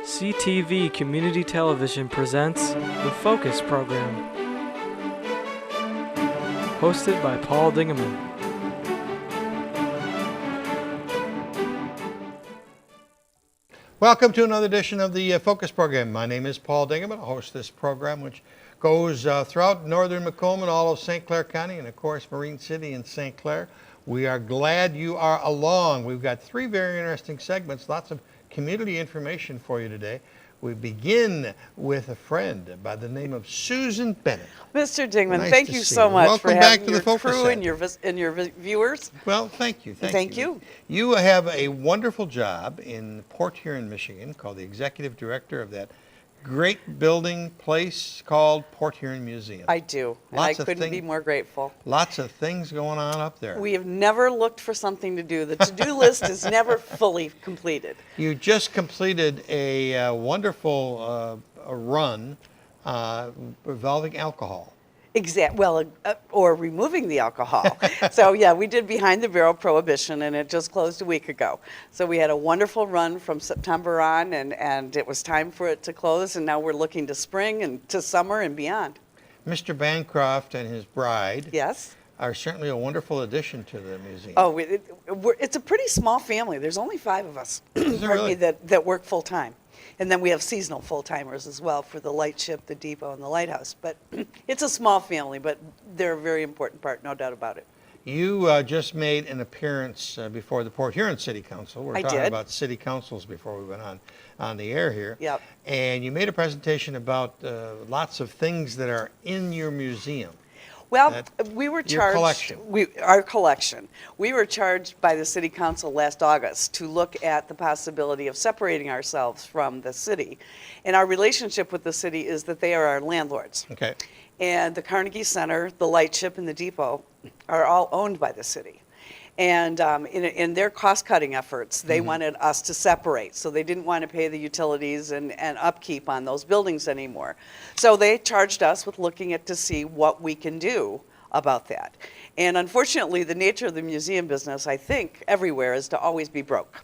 CTV Community Television presents The Focus Program, hosted by Paul Dingaman. Welcome to another edition of the Focus Program. My name is Paul Dingaman. I host this program, which goes throughout northern Macomb and all of St. Clair County, and of course Marine City and St. Clair. We are glad you are along. We've got three very interesting segments, lots of community information for you today. We begin with a friend by the name of Susan Bennett. Mr. Dingman, Nice thank to you see so you. much Welcome for back having to your the Focus crew Set. and your viewers. Well, thank you. Thank you. You have a wonderful job in Port Huron, Michigan, called the executive director of that great building place called Port Huron Museum. I do. And I couldn't be more grateful. Lots of things going on up there. We have never looked for something to do. The to-do list is never fully completed. You just completed a wonderful run involving alcohol. Or removing the alcohol. So yeah, we did Behind the Barrel Prohibition, and it just closed a week ago. So we had a wonderful run from September on, and it was time for it to close, and now we're looking to spring and to summer and beyond. Mr. Bancroft and his bride Yes. are certainly a wonderful addition to the museum. Oh, it's a pretty small family. There's only 5 of us really? that work full time. And then we have seasonal full-timers as well for the lightship, the depot, and the lighthouse. But it's a small family, but they're a very important part, no doubt about it. You just made an appearance before the Port Huron City Council. We're talking about city councils before we went on the air here. Yep. And you made a presentation about lots of things that are in your museum. Well, we were charged. Our collection. We were charged by the City Council last August to look at the possibility of separating ourselves from the city. And our relationship with the city is that they are our landlords. Okay. And the Carnegie Center, the lightship, and the depot are all owned by the city. And in their cost-cutting efforts, they wanted us to separate. So they didn't want to pay the utilities and upkeep on those buildings anymore. So they charged us with looking at to see what we can do about that. And unfortunately, the nature of the museum business, I think, everywhere is to always be broke.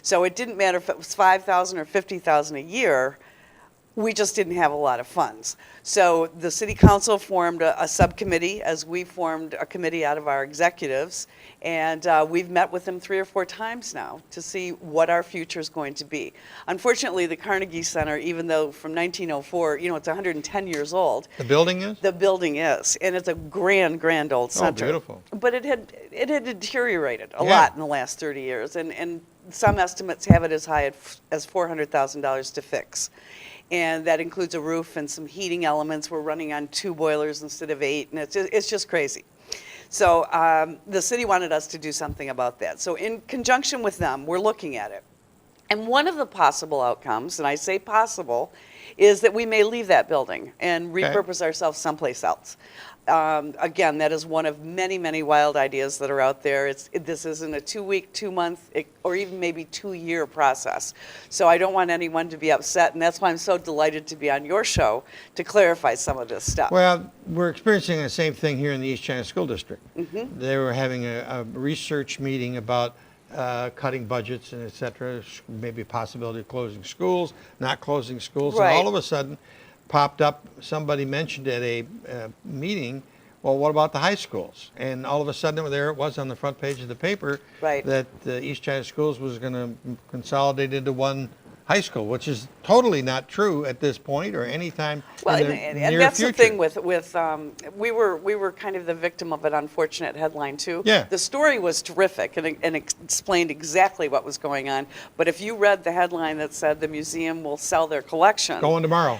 So it didn't matter if it was $5,000 or $50,000 a year. We just didn't have a lot of funds. So the city council formed a subcommittee, as we formed a committee out of our executives, and we've met with them 3 or 4 times now to see what our future is going to be. Unfortunately, the Carnegie Center, even though from 1904, it's 110 years old. The building is? The building is, and it's a grand old center. Oh, beautiful. But it had deteriorated a lot in the last 30 years, and some estimates have it as high as $400,000 to fix. And that includes a roof and some heating elements. We're running on 2 boilers instead of 8, and it's just crazy. So the city wanted us to do something about that. So in conjunction with them, we're looking at it. And one of the possible outcomes, and I say possible, is that we may leave that building and repurpose ourselves someplace else. Again, that is one of many wild ideas that are out there. This isn't a 2-week, 2-month, or even maybe 2-year process. So I don't want anyone to be upset, and that's why I'm so delighted to be on your show to clarify some of this stuff. Well, we're experiencing the same thing here in the East China School District. They were having a research meeting about cutting budgets and et cetera, maybe a possibility of closing schools, not closing schools, and all of a sudden popped up, somebody mentioned at a meeting, well, what about the high schools? And all of a sudden, there it was on the front page of the paper that East China Schools was going to consolidate into one high school, which is totally not true at this point or any time in the near and that's future. the thing with we were kind of the victim of an unfortunate headline too. Yeah. The story was terrific and explained exactly what was going on. But if you read the headline that said the museum will sell their collection, Going tomorrow.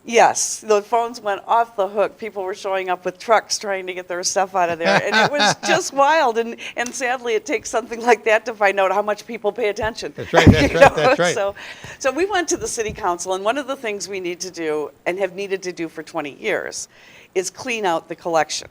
yes, the phones went off the hook. People were showing up with trucks trying to get their stuff out of there. And it was just wild. And sadly, it takes something like that to find out how much people pay attention. That's right, that's right. So we went to the city council, and one of the things we need to do and have needed to do for 20 years is clean out the collection.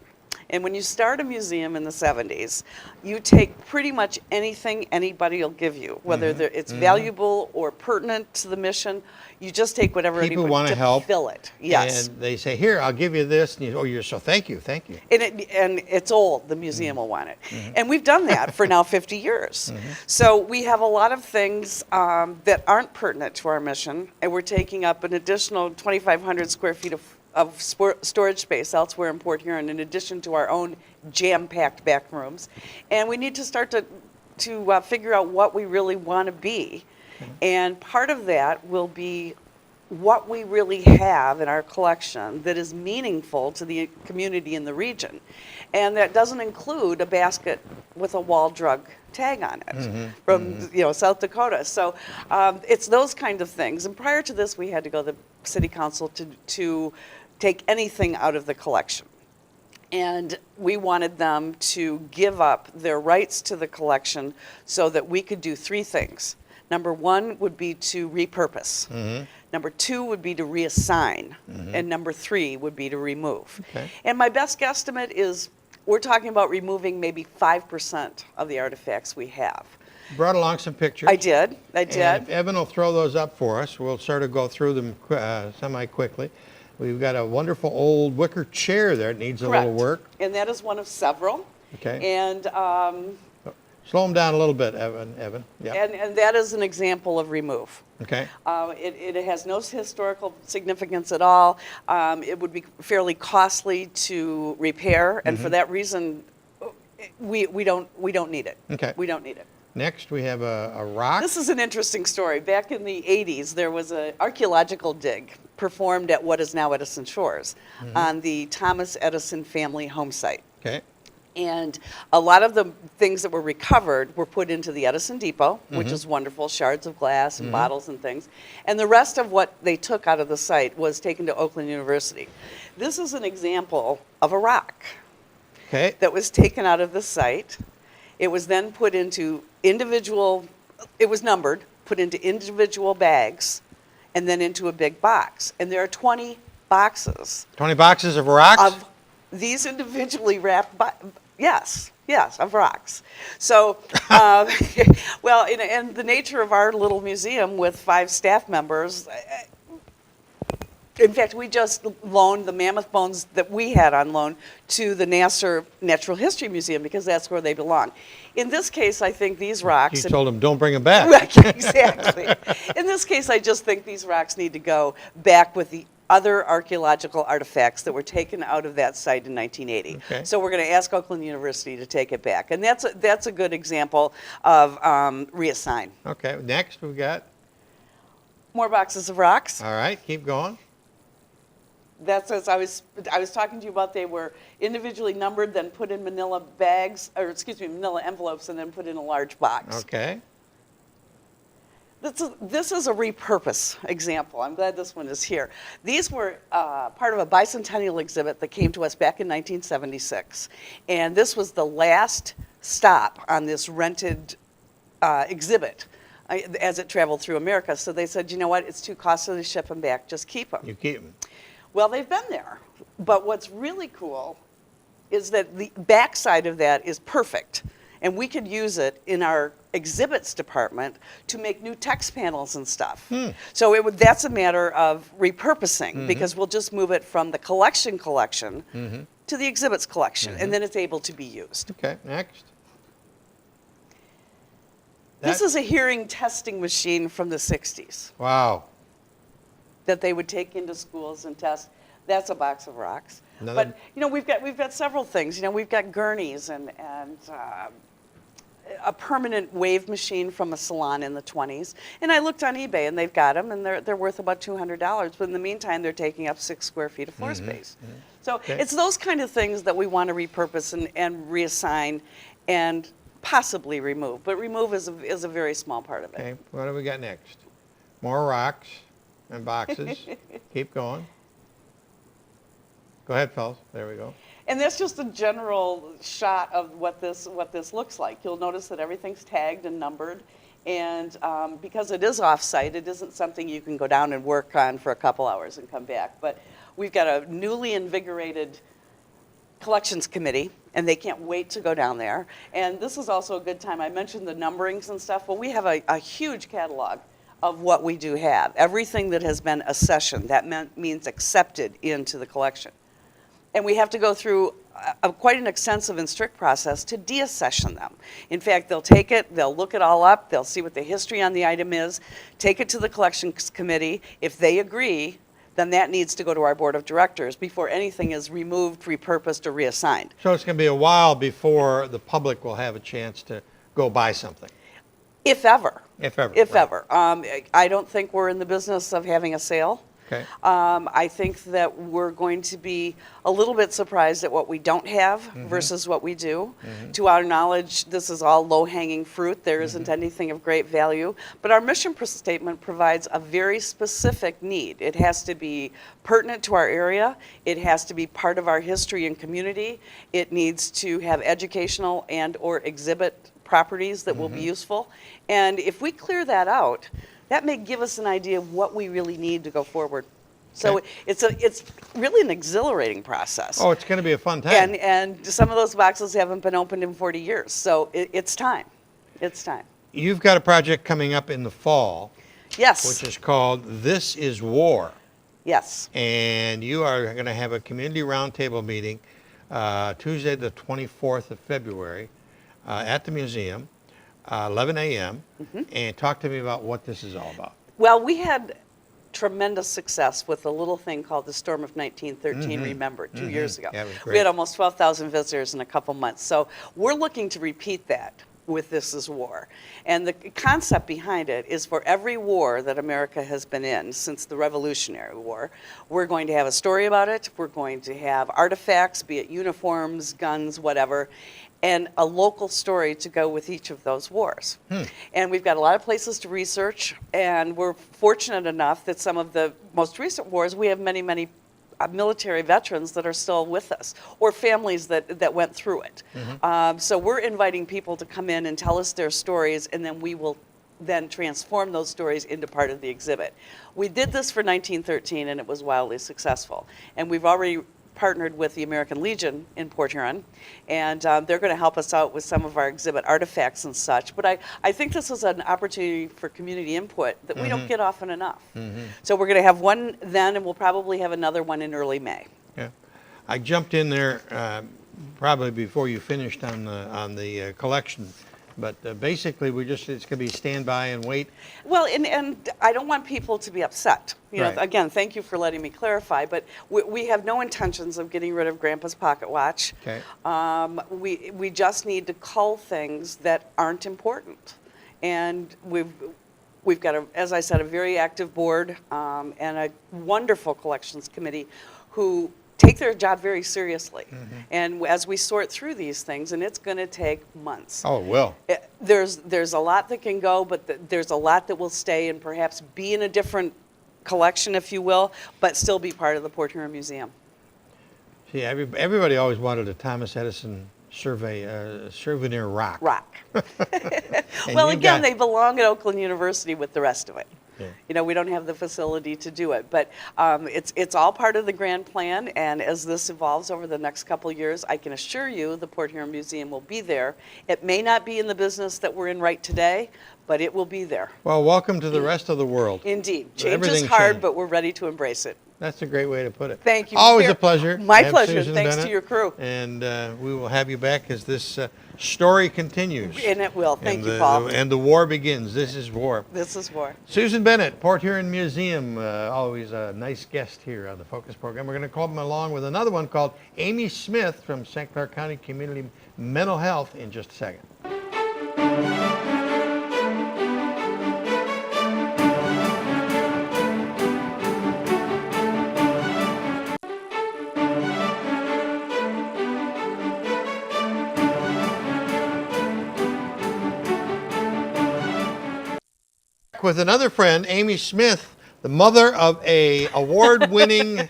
And when you start a museum in the 70s, you take pretty much anything anybody will give you, whether it's valuable or pertinent to the mission. You just take whatever People anybody want to help. fill it. Yes. And they say, here, I'll give you this. And you're so thank you. And it's old. The museum will want it. And we've done that for now 50 years. So we have a lot of things that aren't pertinent to our mission, and we're taking up an additional 2,500 square feet of storage space elsewhere in Port Huron, in addition to our own jam-packed back rooms. And we need to start to figure out what we really want to be. And part of that will be what we really have in our collection that is meaningful to the community in the region. And that doesn't include a basket with a wall drug tag on it from South Dakota. So it's those kind of things. And prior to this, we had to go to the city council to take anything out of the collection. And we wanted them to give up their rights to the collection so that we could do three things. Number one would be to repurpose. Number two would be to reassign. And number three would be to remove. Okay. And my best guesstimate is we're talking about removing maybe 5% of the artifacts we have. Brought along some pictures. I did. And if Evan will throw those up for us, we'll sort of go through them semi-quickly. We've got a wonderful old wicker chair there. It needs a little work. And that is one of several. Okay. And slow them down a little bit, Evan. Yeah. and that is an example of remove. Okay. It has no historical significance at all. It would be fairly costly to repair, and for that reason, we don't need it. Okay. We don't need it. Next, we have a rock. This is an interesting story. Back in the 80s, there was an archaeological dig performed at what is now Edison Shores on the Thomas Edison family home site. Okay. And a lot of the things that were recovered were put into the Edison Depot, which is wonderful, shards of glass and bottles and things. And the rest of what they took out of the site was taken to Oakland University. This is an example of a rock that was taken out of the site. It was then put into it was numbered, put into individual bags, and then into a big box. And there are 20 boxes. 20 boxes of rocks? Of these individually wrapped, yes, of rocks. So, well, in the nature of our little museum with 5 staff members, in fact, we just loaned the mammoth bones that we had on loan to the Nassau Natural History Museum because that's where they belong. In this case, I think these rocks... You told them, don't bring them back. Right, exactly. In this case, I just think these rocks need to go back with the other archaeological artifacts that were taken out of that site in 1980. Okay. So we're going to ask Oakland University to take it back. And that's a good example of reassign. Okay, next we've got... More boxes of rocks. All right, keep going. That's as I was talking to you about. They were individually numbered, then put in manila bags, or excuse me, manila envelopes, and then put in a large box. Okay. This is a repurpose example. I'm glad this one is here. These were part of a bicentennial exhibit that came to us back in 1976. And this was the last stop on this rented exhibit as it traveled through America. So they said, you know what, it's too costly to ship them back, just keep them. You keep them. Well, they've been there. But what's really cool is that the backside of that is perfect. And we could use it in our exhibits department to make new text panels and stuff. So that's a matter of repurposing because we'll just move it from the collection to the exhibits collection, and then it's able to be used. Okay, next. This is a hearing testing machine from the 60s. Wow. That they would take into schools and test. That's a box of rocks. Another... But we've got several things. We've got gurneys and a permanent wave machine from a salon in the 20s. And I looked on eBay and they've got them and they're worth about $200. But in the meantime, they're taking up 6 square feet of floor space. So it's those kind of things that we want to repurpose and reassign and possibly remove. But remove is a very small part of it. Okay, what do we got next? More rocks and boxes. Keep going. Go ahead, fellas. There we go. And that's just a general shot of what this looks like. You'll notice that everything's tagged and numbered. And because it is off-site, it isn't something you can go down and work on for a couple hours and come back. But we've got a newly invigorated collections committee, and they can't wait to go down there. And this is also a good time. I mentioned the numberings and stuff. Well, we have a huge catalog of what we do have. Everything that has been accessioned, that means accepted into the collection. And we have to go through quite an extensive and strict process to deaccession them. In fact, they'll take it, they'll look it all up, they'll see what the history on the item is, take it to the collections committee. If they agree, then that needs to go to our board of directors before anything is removed, repurposed, or reassigned. So it's going to be a while before the public will have a chance to go buy something. If ever. If ever. If right. ever. I don't think we're in the business of having a sale. Okay. I think that we're going to be a little bit surprised at what we don't have versus what we do. To our knowledge, this is all low-hanging fruit. There isn't anything of great value. But our mission statement provides a very specific need. It has to be pertinent to our area. It has to be part of our history and community. It needs to have educational and or exhibit properties that will be useful. And if we clear that out, that may give us an idea of what we really need to go forward. So Okay. it's really an exhilarating process. Oh, it's going to be a fun time. And some of those boxes haven't been opened in 40 years. So it's time. It's time. You've got a project coming up in the fall, Yes. which is called This is War. Yes. And you are going to have a community roundtable meeting Tuesday, the 24th of February at the museum, 11 a.m. And talk to me about what this is all about. Well, we had tremendous success with a little thing called the Storm of 1913, remember, 2 years ago. Yeah, it was We great. had almost 12,000 visitors in a couple months. So we're looking to repeat that with This is War. And the concept behind it is for every war that America has been in since the Revolutionary War, we're going to have a story about it. We're going to have artifacts, be it uniforms, guns, whatever, and a local story to go with each of those wars. And we've got a lot of places to research, and we're fortunate enough that some of the most recent wars, we have many, many military veterans that are still with us, or families that went through it. So we're inviting people to come in and tell us their stories, and then we will then transform those stories into part of the exhibit. We did this for 1913, and it was wildly successful. And we've already partnered with the American Legion in Port Huron, and they're going to help us out with some of our exhibit artifacts and such. But I think this is an opportunity for community input that we don't get often enough. So we're going to have one then, and we'll probably have another one in early May. Yeah, I jumped in there probably before you finished on the collection, but basically it's going to be stand by and wait. Well, and I don't want people to be upset. You know, Right. again, thank you for letting me clarify, but we have no intentions of getting rid of Grandpa's pocket watch. Okay. We just need to cull things that aren't important. And we've got, as I said, a very active board and a wonderful collections committee who take their job very seriously. And as we sort through these things, and it's going to take months. Oh, it will. There's a lot that can go, but there's a lot that will stay and perhaps be in a different collection, if you will, but still be part of the Port Huron Museum. See, everybody always wanted a Thomas Edison souvenir rock. And Well, you've again, got- they belong at Oakland University with the rest of it. Yeah. You know, we don't have the facility to do it, but it's all part of the grand plan, and as this evolves over the next couple of years, I can assure you the Port Huron Museum will be there. It may not be in the business that we're in right today, but it will be there. Well, welcome to the rest of the world. Indeed. Change is Everything hard, changed. but we're ready to embrace it. That's a great way to put it. Thank you. Always a pleasure. My to have pleasure. Susan Thanks Bennett, to your crew. And we will have you back as this story continues. And it will. Thank And you, the- Paul. And the war begins. This is war. This is war. Susan Bennett, Port Huron Museum, always a nice guest here on the Focus program. We're going to call them along with another one called Amy Smith from St. Clair County Community Mental Health in just a second. With another friend, Amy Smith, the mother of a award-winning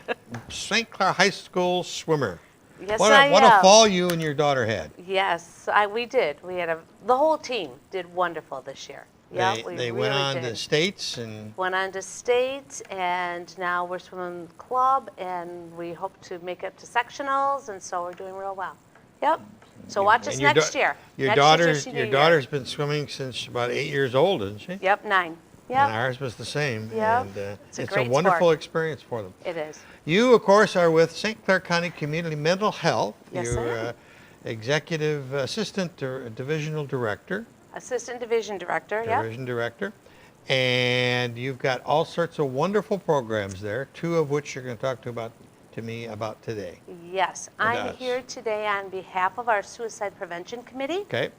St. Clair High School swimmer. Yes, What I a am. fall you and your daughter had. Yes, we did. We had the whole team did wonderful this year. Yep, we They really went on did. to states and, Went on to states, and now we're swimming club, and we hope to make it to sectionals, and so we're doing real well. Yep. So watch us and your next year. Your Next year's daughter's, senior your year. daughter's been swimming since about 8 years old, isn't she? Yep, 9. Yep. And ours was the same. Yep. And It's a it's a great wonderful sport. experience for them. It is. You, of course, are with St. Clair County Community Mental Health. Yes, I You're am. Executive Assistant or Divisional Director. Assistant Division Director, yep. Division Director. And you've got all sorts of wonderful programs there, 2 of which you're going to talk to me about today. Yes, And I'm us. here today on behalf of our Suicide Prevention Committee. Okay?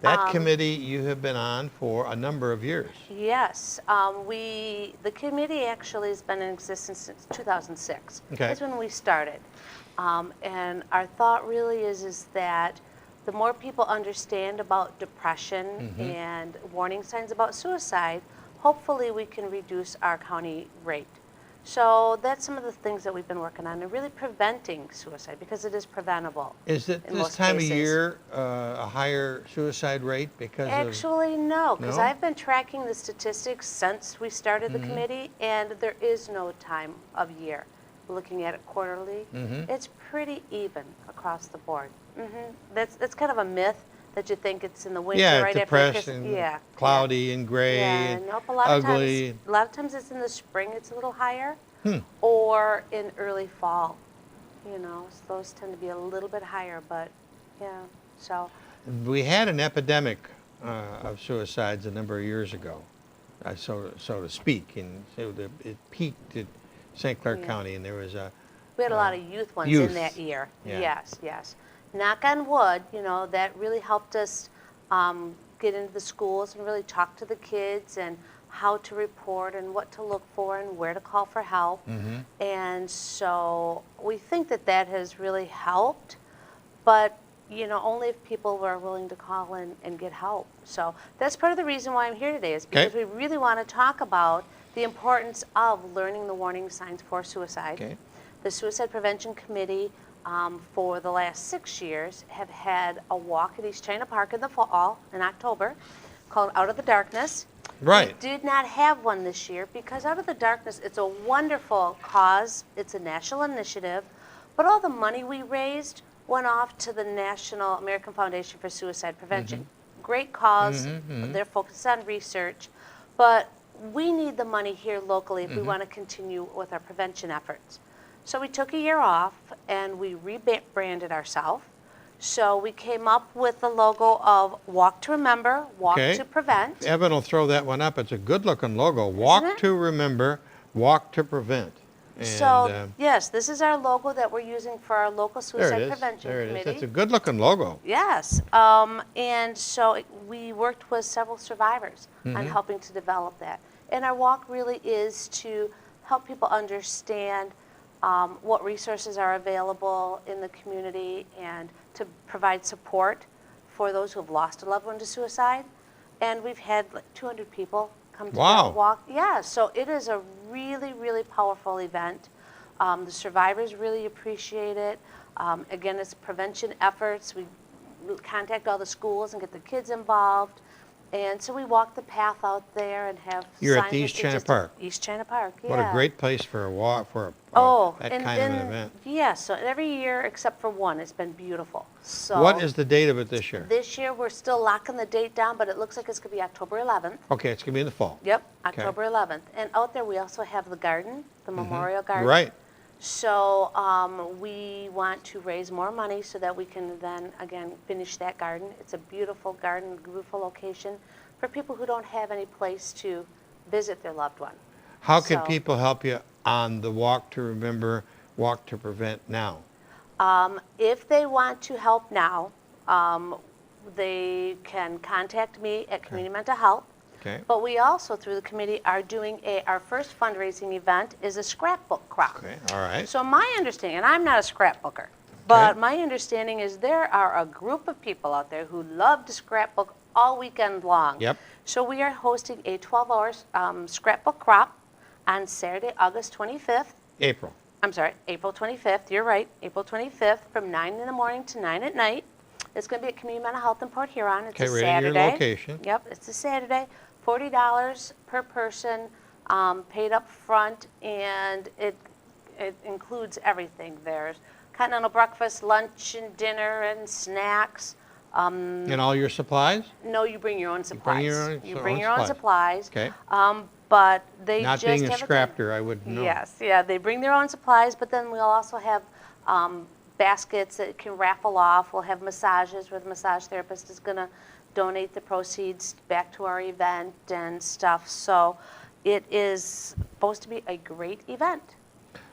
That committee you have been on for a number of years. Yes, the committee actually has been in existence since 2006. Okay. That's when we started. And our thought really is that the more people understand about depression and warning signs about suicide, hopefully we can reduce our county rate. So that's some of the things that we've been working on, and really preventing suicide, because it is preventable. Is it in this most time cases. of year a higher suicide rate because of... Actually, no, because No? I've been tracking the statistics since we started the committee, and there is no time of year. Looking at it quarterly, it's pretty even across the board. That's kind of a myth that you think it's in the winter, Yeah, right depressed after and yeah, cloudy and gray yeah. and Nope, a lot ugly. of times it's in the spring. It's a little higher, or in early fall. You know, so those tend to be a little bit higher, but yeah. So We had an epidemic of suicides a number of years ago, so to speak, and it peaked at St. Clair County, and there was a... we had a lot of youth ones youth. in that year. Yeah. Yes, yes. Knock on wood, you know, that really helped us get into the schools and really talk to the kids and how to report and what to look for and where to call for help. And so we think that that has really helped, but you know, only if people were willing to call in and get help. So that's part of the reason why I'm here today, is because we really want to talk about the importance of learning the warning signs for suicide. Okay. The Suicide Prevention Committee for the last 6 years have had a walk at East China Park in the fall, in October, called Out of the Darkness. Right. We did not have one this year because Out of the Darkness, it's a wonderful cause. It's a national initiative, but all the money we raised went off to the National American Foundation for Suicide Prevention. Great cause. They're focused on research, but we need the money here locally if we want to continue with our prevention efforts. So we took a year off and we rebranded ourselves. So we came up with the logo of Walk to Remember, Walk to Prevent. Evan will throw that one up. It's a good-looking logo. Walk it? to remember, walk to prevent. And, So, yes, this is our logo that we're using for our local there it suicide is. prevention There it is. committee. That's a good-looking logo. Yes, and so we worked with several survivors on helping to develop that. And our walk really is to help people understand what resources are available in the community and to provide support for those who have lost a loved one to suicide. And we've had like 200 people come to that walk. Yeah, so it is a really, really powerful event. The survivors really appreciate it. Again, it's prevention efforts. We contact all the schools and get the kids involved. And so we walk the path out there and have You're at signs the of East China existence. Park. East China Park, yeah. What a great place for a walk, for that and kind of then, an event. Yeah, so every year except for one, it's been beautiful. So What is the date of it this year? this year, we're still locking the date down, but it looks like it's going to be October 11th. Okay, it's going to be in the fall. Yep, October 11th. And out there, we also have the garden, the memorial garden. Right. So we want to raise more money so that we can then, again, finish that garden. It's a beautiful garden, beautiful location for people who don't have any place to visit their loved one. How can So- people help you on the Walk to Remember, Walk to Prevent now? If they want to help now, they can contact me at Community Mental Health. Okay. But we also, through the committee, are doing our first fundraising event is a scrapbook crop. Okay, all right. So my understanding, and I'm not a scrapbooker, but my understanding is there are a group of people out there who love to scrapbook all weekend long. Yep. So we are hosting a 12-hour scrapbook crop on Saturday, August 25th. April. I'm sorry, April 25th, you're right, April 25th from 9 in the morning to 9 at night. It's going to be at Community Mental Health in Port Huron. It's Okay, a right at your Saturday. location. Yep, it's a Saturday. $40 per person, paid up front, and it includes everything. There's continental breakfast, lunch, and dinner, and snacks. And all your supplies? No, you bring your own supplies. You bring your own supplies. Okay. But they Not just being a have scrapper, I wouldn't know. Yes, yeah, they bring their own supplies, but then we'll also have baskets that can raffle off. We'll have massages where the massage therapist is going to donate the proceeds back to our event and stuff. So it is supposed to be a great event.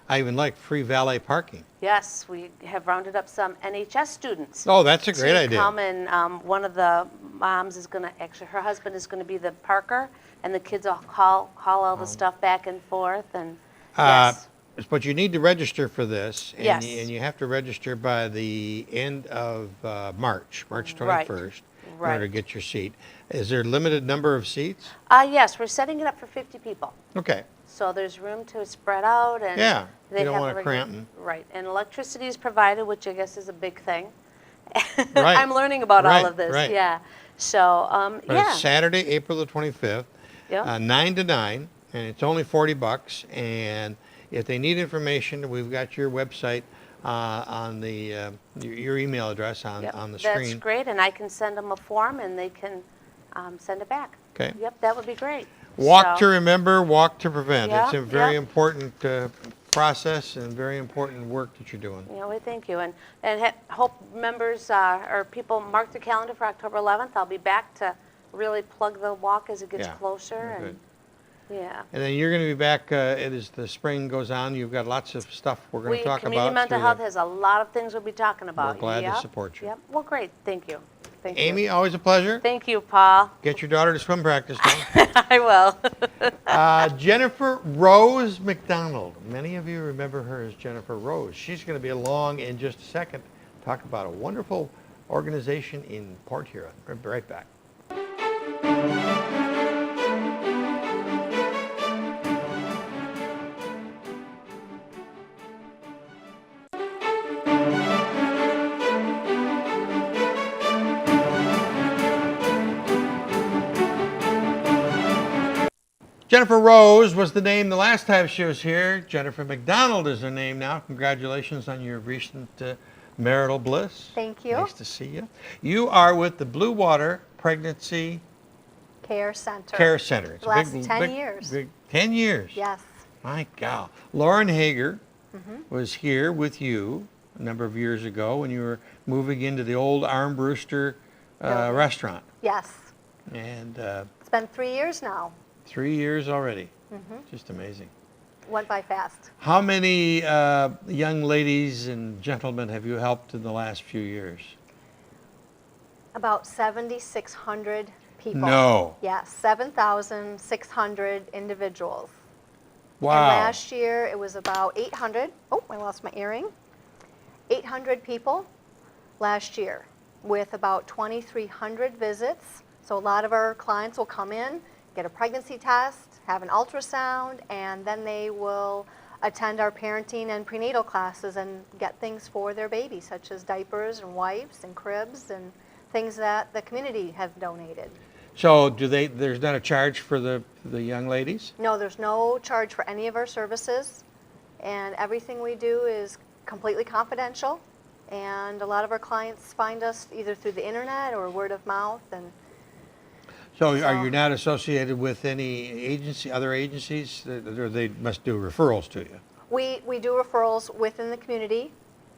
I even like free valet parking. Yes, we have rounded up some NHS students. Oh, that's a great to idea. come and one of the moms is going to, actually her husband is going to be the parker, and the kids will haul all the stuff back and forth. And yes. But you need to register for this, and, Yes. and you have to register by the end of March 21st, in Right. order to get your seat. Is there a limited number of seats? Yes, we're setting it up for 50 people. Okay. So there's room to spread out, and Yeah, they you don't have want the it regular- cramping. Right, and electricity is provided, which I guess is a big thing. Right. I'm learning about Right, all of this. right. Yeah. So But yeah. it's Saturday, April the 25th, Yeah. 9 to 9, and it's only $40. And if they need information, we've got your website on the your email address on Yep, the that's screen. great, and I can send them a form, and they can send it back. Okay. Yep, that would be great. Walk to So- remember, walk to prevent. Yeah, It's a very yeah. important process and very important work that you're doing. Yeah, we thank you, and hope members or people mark the calendar for October 11th. I'll be back to really plug the walk as it gets Yeah, closer, very and yeah. And then you're going to be back as the spring goes on. You've got lots of stuff we're going to talk about. Community mental through health the- has a lot of things we'll be talking about. We're glad to Yep, support you. Yep. Well, great. Thank you. Thank Amy, you. always a pleasure. Thank you, Paul. Get your daughter to swim practice now. I will. Jennifer Rose MacDonald. Many of you remember her as Jennifer Rose. She's going to be along in just a second. Talk about a wonderful organization in Port Huron. We'll be right back. Jennifer Rose was the name the last time she was here. Jennifer MacDonald is her name now. Congratulations on your recent marital bliss. Thank you. Nice to see you. You are with the Blue Water Pregnancy Care Center. Care Center. It's The last 10 years. 10 years. Yes. My God. Lauren Hager was here with you a number of years ago when you were moving into the old Armbruster Building. restaurant. Yes. And It's been 3 years now. 3 years already. Just amazing. Went by fast. How many young ladies and gentlemen have you helped in the last few years? About 7,600 people. No. Yes, 7,600 individuals. Wow. And last year it was about 800. Oh, I lost my earring. 800 people last year with about 2,300 visits. So a lot of our clients will come in, get a pregnancy test, have an ultrasound, and then they will attend our parenting and prenatal classes and get things for their baby, such as diapers and wipes and cribs and things that the community have donated. So there's not a charge for the young ladies? No, there's no charge for any of our services, and everything we do is completely confidential, and a lot of our clients find us either through the internet or word of mouth. And So are you not associated with any other agencies, or they must do referrals to you? we do referrals within the community,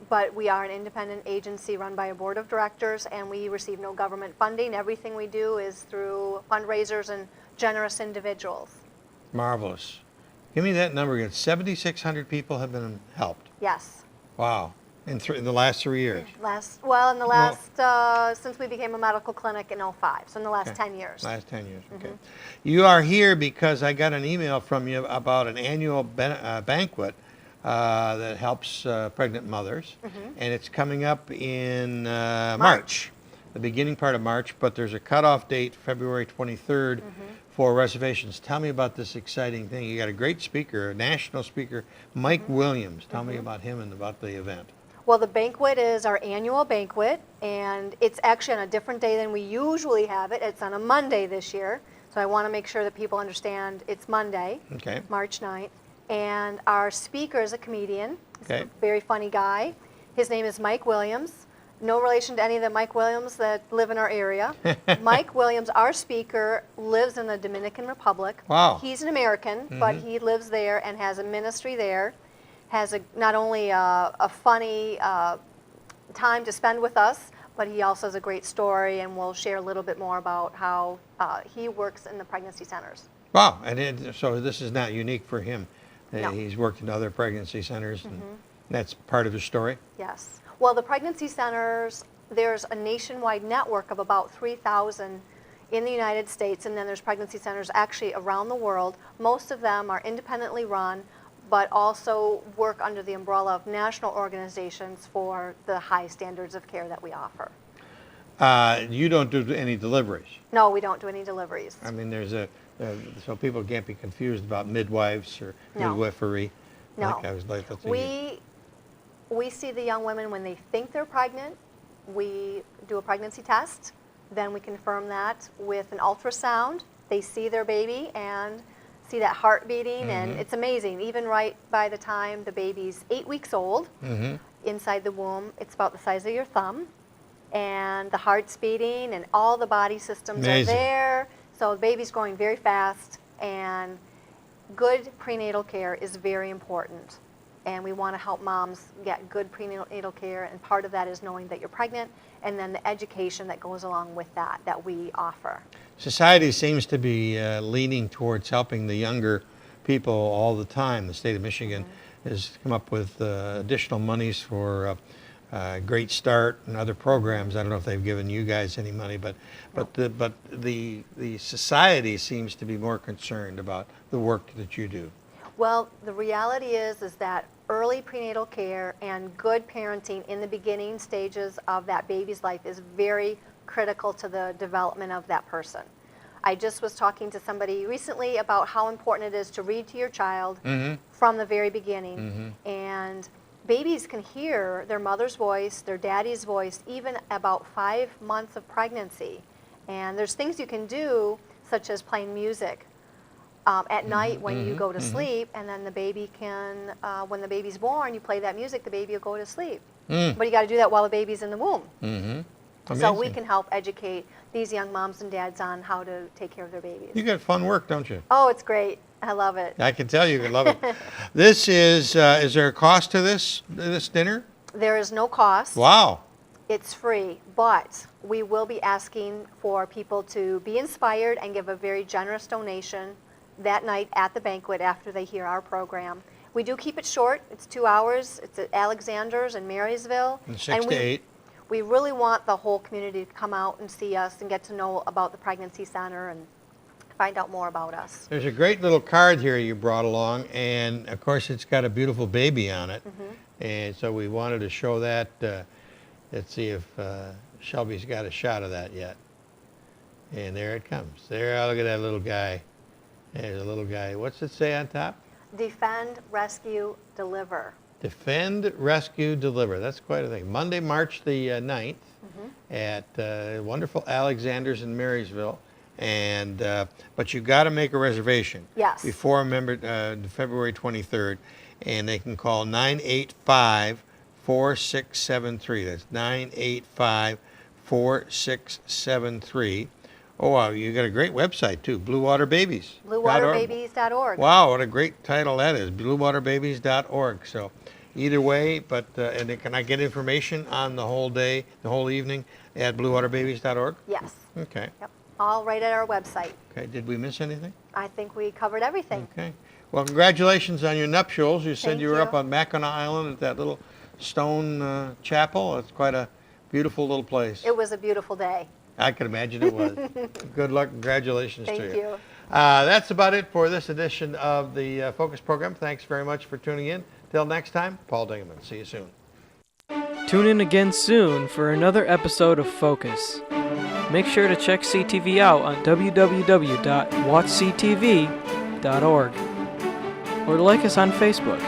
but we are an independent agency run by a board of directors, and we receive no government funding. Everything we do is through fundraisers and generous individuals. Marvelous. Give me that number again. 7,600 people have been helped. Yes. Wow. In the last 3 years. In the last, since we became a medical clinic in 2005, so in the last Okay. 10 years. Last 10 years, okay. You are here because I got an email from you about an annual banquet that helps pregnant mothers, and it's coming up in March, the beginning part of March, but there's a cutoff date, February 23rd, for reservations. Tell me about this exciting thing. You got a great speaker, a national speaker, Mike Williams. Tell me about him and about the event. Well, the banquet is our annual banquet, and it's actually on a different day than we usually have it. It's on a Monday this year. So So I want to make sure that people understand it's Monday, Okay. March 9th. And our speaker is a comedian. He's Okay. a very funny guy. His name is Mike Williams. No relation to any of the Mike Williams that live in our area. Mike Williams, our speaker, lives in the Dominican Republic. Wow. He's an American, but he lives there and has a ministry there. Has not only a funny time to spend with us, but he also has a great story, and we'll share a little bit more about how he works in the pregnancy centers. Wow. So this is not unique for him. No. He's worked in other pregnancy centers, and that's part of his story? Yes. Well, the pregnancy centers, there's a nationwide network of about 3,000 in the United States, and then there's pregnancy centers actually around the world. Most of them are independently run, but also work under the umbrella of national organizations for the high standards of care that we offer. You don't do any deliveries. No, we don't do any deliveries. I mean, so people can't be confused about midwives or No. midwifery. No. Like I was like, that's a We see the young women when they think they're pregnant. We do a pregnancy test. Then we confirm that with an ultrasound. They see their baby and see that heart beating, and it's amazing. Even right by the time the baby's 8 weeks old, inside the womb, it's about the size of your thumb, and the heart's beating, and all the body systems Amazing. are there. So the baby's growing very fast, and good prenatal care is very important. And we want to help moms get good prenatal care, and part of that is knowing that you're pregnant, and then the education that goes along with that we offer. Society seems to be leaning towards helping the younger people all the time. The state of Michigan has come up with additional monies for Great Start and other programs. I don't know if they've given you guys any money, but the society seems to be more concerned about the work that you do. Well, the reality is that early prenatal care and good parenting in the beginning stages of that baby's life is very critical to the development of that person. I just was talking to somebody recently about how important it is to read to your child from the very beginning. And babies can hear their mother's voice, their daddy's voice, even about 5 months of pregnancy. And there's things you can do, such as playing music at night when you go to sleep, and then the baby can, when the baby's born, you play that music, the baby will go to sleep. But you got to do that while the baby's in the womb. So we can help educate these young moms and dads on how to take care of their babies. You got fun work, don't you? Oh, it's great. I love it. I can tell you love it. This is there a cost to this dinner? There is no cost. Wow. It's free, but we will be asking for people to be inspired and give a very generous donation that night at the banquet after they hear our program. We do keep it short. It's 2 hours. It's at Alexander's in Marysville. From 6 to 8. We really want the whole community to come out and see us and get to know about the pregnancy center and find out more about us. There's a great little card here you brought along, and of course it's got a beautiful baby on it. And so we wanted to show that. Let's see if Shelby's got a shot of that yet. And there it comes. There, look at that little guy. There's a little guy. What's it say on top? Defend, rescue, deliver. Defend, rescue, deliver. That's quite a thing. Monday, March the 9th at wonderful Alexander's in Marysville. And but you got to make a reservation. Yes. Before February 23rd, and they can call 985-4673. That's 985-4673. Oh, wow, you got a great website too, BlueWaterBabies. BlueWaterBabies.org. Wow, what a great title that is, BlueWaterBabies.org. So either way, but and then can I get information on the whole day, the whole evening at BlueWaterBabies.org? Yes. Okay. Yep. All right at our website. Okay, did we miss anything? I think we covered everything. Okay. Well, congratulations on your nuptials. You said Thank you were you. up on Mackinac Island at that little stone chapel. It's quite a beautiful little place. It was a beautiful day. I can imagine it was. Good luck. Congratulations to you. Thank you. That's about it for this edition of the Focus program. Thanks very much for tuning in. Till next time, Paul Dingeman. See you soon. Tune in again soon for another episode of Focus. Make sure to check CTV out on www.watchctv.org or like us on Facebook.